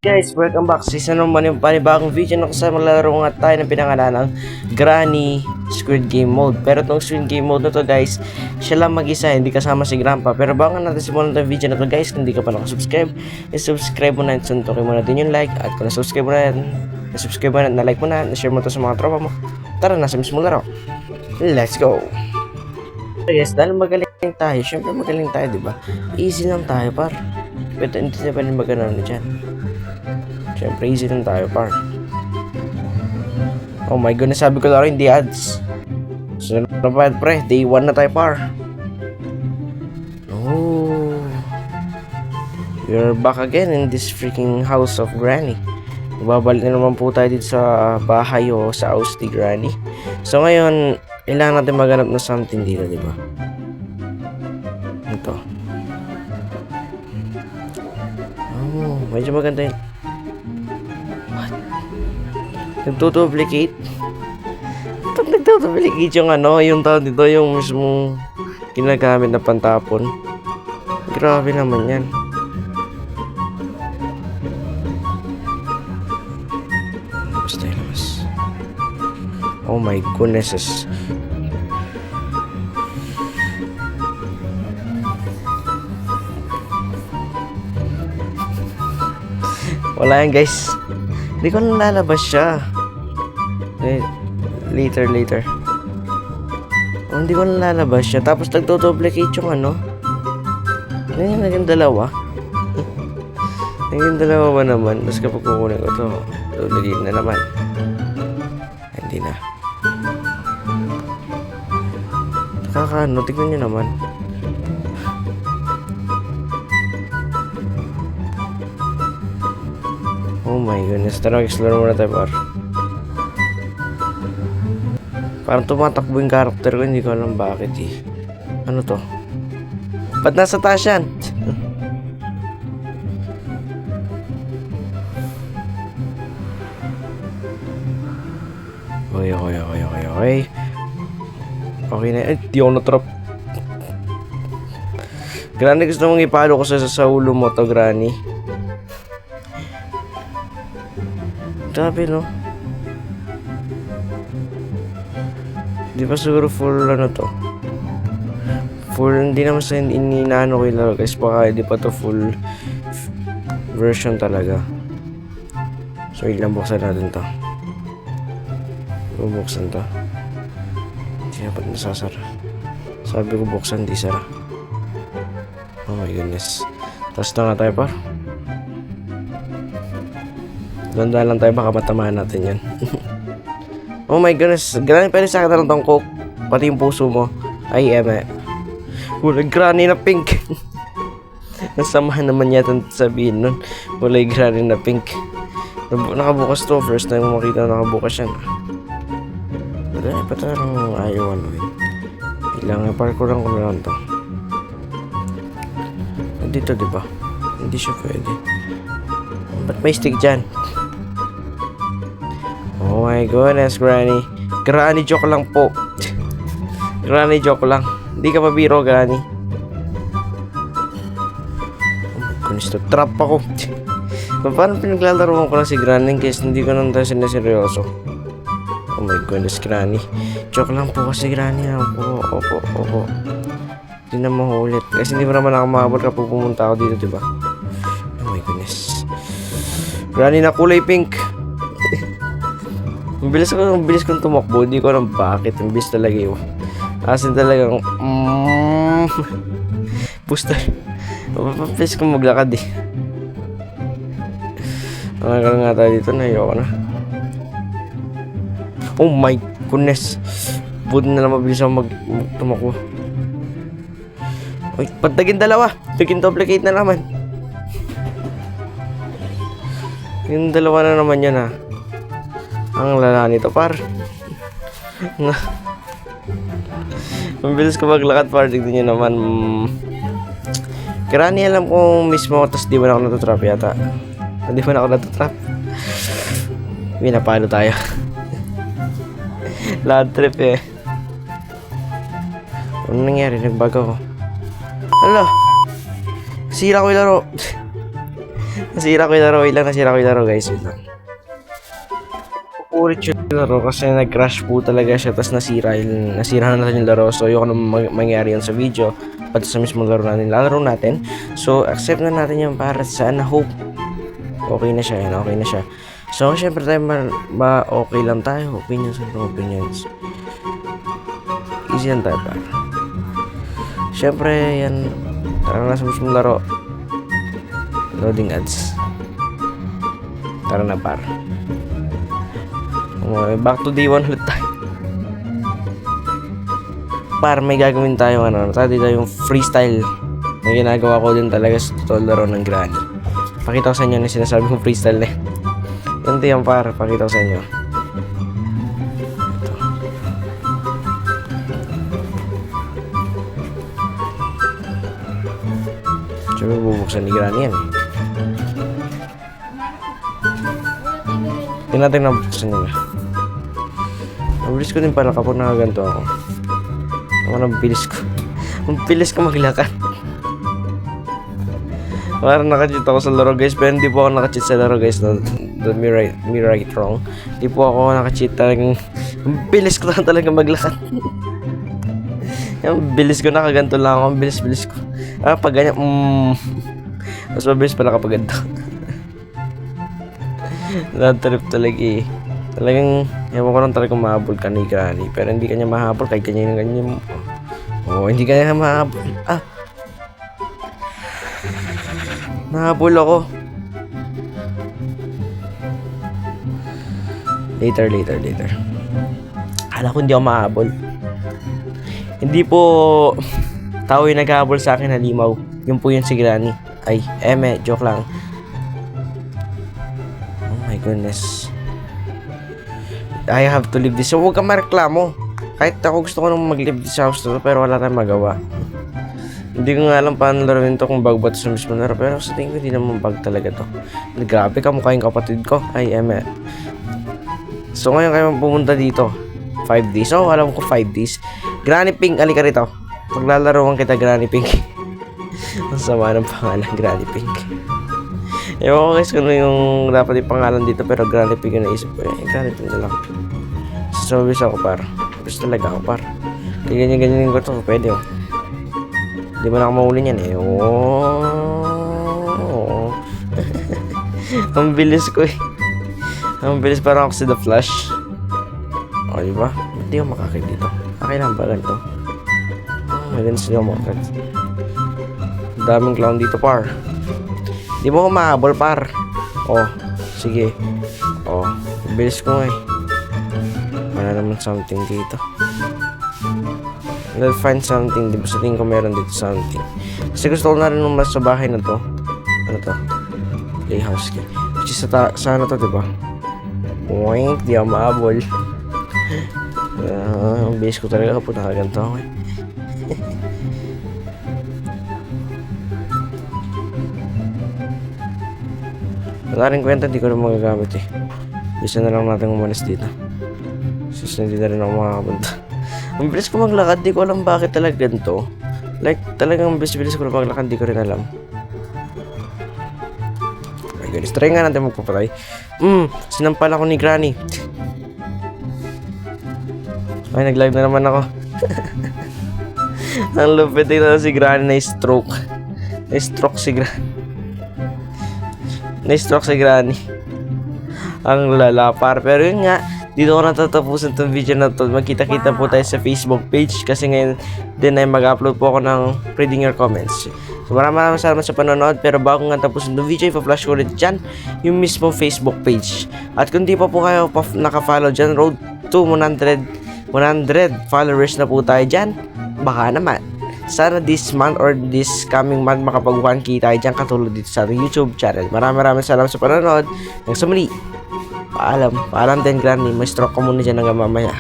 Guys, welcome back sa isa naman yung panibagong video na kasama laro nga tayo ng pinangalan ng Granny Squid Game Mode. Pero itong Squid Game Mode na to guys, siya lang mag-isa, hindi kasama si Grandpa. Pero bago natin simulan itong video na to guys, kung hindi ka pa nakasubscribe, i-subscribe mo na, suntukin mo natin yung like. At kung na-subscribe mo na, na-subscribe mo na, na-like mo na, na-share mo to sa mga tropa mo. Tara, nasa mismo laro. Let's go! Yes, dahil magaling tayo, syempre magaling tayo, diba? Easy lang tayo, par. Pero hindi na pa rin magana na dyan. Siyempre, easy lang tayo, par. Oh my goodness, sabi ko lang hindi ads. So, ano pa, pre? Day 1 na tayo, par. Oh. We're back again in this freaking house of Granny. Babalik na naman po tayo dito sa bahay o sa house ni Granny. So, ngayon, kailangan natin maghanap na something dito, di ba? Ito. Oh, medyo maganda yun. Nagtutuplicate? Ba't nagtutuplicate yung ano, yung tao dito, yung mismo ginagamit na pantapon? Grabe naman yan. Basta ilabas. Oh my goodness. Wala yan guys. Hindi ko nalalabas siya. Later. Oh, hindi ko nalalabas siya. Tapos nagtotoplicate yung ano. Naging dalawa. Naging dalawa ba naman? Tapos kapag kukunin ko to, lagyan na naman. Hindi na. Nakakaano, tignan nyo naman. Oh my goodness, tara explore muna tayo par. Parang tumatakbo yung karakter ko, hindi ko alam bakit eh. Ano to? Ba't nasa taas yan? Okay. Okay na, di ako na-trap. Granny, gusto mong ipalo ko sa ulo mo to, Granny. Grabe no. Di ba siguro full ano to? Full, hindi naman sa inaano ko yung laro guys. Baka hindi pa to full version talaga. So ilang buksan natin to. Bubuksan to. Hindi dapat nasasara. Sabi ko buksan, di sara. Oh my goodness. Tapos na nga tayo par. Ganda lang tayo, baka matamaan natin yan. Oh my goodness, Granny, pwede sa akin na lang tong coke. Pati yung puso mo. Ay, Kulay Granny na pink. Nasamahan naman yata sabihin nun. Kulay Granny na pink. Nakabukas to, first time mo makita na nakabukas yan. Pati lang ayaw ano eh. Kailangan parkouran ko na lang to. Dito diba? Hindi siya pwede. Ba't may stick dyan? Oh my goodness, Granny. Granny joke lang po. Granny joke lang. Hindi ka pabiro, Granny. Oh my goodness, trap ako. Paano pinaglalaro ko lang si Granny kasi hindi ko nang tayo sinaseryoso. Oh my goodness, Granny. Joke lang po kasi Granny. Opo. Hindi na mahulit. Kasi hindi mo naman ako makabot kapag pumunta ako dito, diba? Oh my goodness. Granny na kulay pink. Ang bilis kong tumakbo. Hindi ko alam bakit. Ang bilis talaga yun. Asin talagang booster. Bilis kong maglakad eh. Nangagal nga tayo dito. Nayoko na. Oh my goodness. Buti na lang mabilis ako tumakbo. Uy, patagin dalawa. Bigin duplicate na naman. Yung dalawa na naman yan ha. Ang lala nito par. Ang bilis ko maglakad par. Tignan nyo naman. Granny, alam kong mismo. Tapos di ba na ako natutrap yata. Hindi ba na ako natutrap? Pinapalo tayo. Land trip eh. Ano nangyari? Nagbago ko. Hala. Sira ko yung laro. Nasira ko yung laro. Wait lang, nasira ko yung laro guys. Wait lang. Pupurit yung laro kasi nag-crash po talaga siya. Tapos nasira na natin yung laro. So ayoko na mangyari yun sa video. Pati sa mismo laro natin. So accept na natin yung para sana hope. Okay na siya yan. Okay na siya. So syempre tayo okay lang tayo. Opinions. Easy lang tayo para. Syempre yan. Tara na sa mismo laro. Loading ads. Tara na par. Back to day 1 ulit tayo. Par, may gagawin tayo dito yung freestyle na ginagawa ko din talaga sa total laro ng Granny. Pakita ko sa inyo na sinasabi kong freestyle na yun. Yan par, pakita ko sa inyo. Siyempre bubuksan ni Granny yan. Hindi natin nabuksan nila. Mabilis ko din pala kapag nakaganto ako. Ang bilis ko maglakad. Parang naka-cheat ako sa laro guys. Pero hindi po ako naka-cheat sa laro guys. Don't me right wrong. Hindi po ako naka-cheat talagang. Ang bilis ko lang talaga maglakad. Ang bilis ko, nakaganto lang ako. Ang bilis ko. Pag ganyan. Mas mabilis pala kapag ganito. Trip talaga eh. Talagang, ewan ko lang talagang mahabol ka ni Granny. Pero hindi kanya mahabol kahit ganyan. Hindi kanya mahabol. Nahabol ako. Later. Akala ko hindi ako mahabol. Hindi po tao yung naghahabol sa akin, halimaw. Yun po yun si Granny. Ay, joke lang. Oh my goodness. I have to leave this. So, huwag kang mareklamo. Kahit ako gusto ko nang mag-leave this house to, pero wala tayong magawa. Hindi ko nga alam paano laruin to kung bug ba to sa mismo laro. Pero sa tingin ko, hindi naman bug talaga to. Grabe ka, mukha yung kapatid ko. Ay, So, ngayon kayo pumunta dito. 5 days. Oh, alam ko 5 days. Granny Pink, alika rito. Paglalaroan kita, Granny Pink. Ang sama ng pangalan, Granny Pink. Ewan ko guys kung ano yung dapat yung pangalan dito, pero Granny Pink yung naisip ko. Granny Pink na lang. Sasabis ako par. Gusto talaga ako par. Ganyan ko to. Pwede oh. Hindi mo na ako mahuli yan eh. Oh. Ang bilis ko eh. Ang bilis, parang ako si The Flash. O diba? Hindi ako makakit dito. Okay lang ba ganito? May ganito sila makakit. Daming clown dito par. Di mo ako mahabol par. Sige. Bilis ko nga eh. Wala naman something dito. Let's find something. Di ba sa tingin ko meron dito something. Kasi gusto ko na rin umas sa bahay na to. Ano to? Playhouse key. Which is sa ano to, diba? Wink, di ako mahabol. Ang bilis ko talaga kapag nakaganto ako eh. Wala rin kwenta, di ko na magagamit eh. Bisa na lang natin umalis dito. Sus, hindi na rin ako makakapunta. Ang bilis ko maglakad, di ko alam bakit talaga ganito. Like, talagang bilis ko na maglakad, di ko rin alam. Oh my goodness, try nga natin magpapatay. Sinampal ako ni Granny. Ay, nag-live na naman ako. Ang lupit dito si Granny na stroke. Na-stroke si Granny. Ang lalapar. Pero yun nga, dito ko natatapusin itong video na to. Magkita-kita po tayo sa Facebook page. Kasi ngayon din ay mag-upload po ako ng reading your comments. So maraming salamat sa panonood. Pero bago nga tapusin itong video, ipa-flash ko ulit dyan yung mismong Facebook page. At kung di pa po kayo naka-follow dyan, road to 100 followers na po tayo dyan. Baka naman sana this month or this coming month makapag 1K tayo dyan katulad dito sa ating YouTube channel. Maraming salamat sa panonood. Hanggang sa muli. Paalam din Granny. May stroke ko muna dyan hanggang mamaya.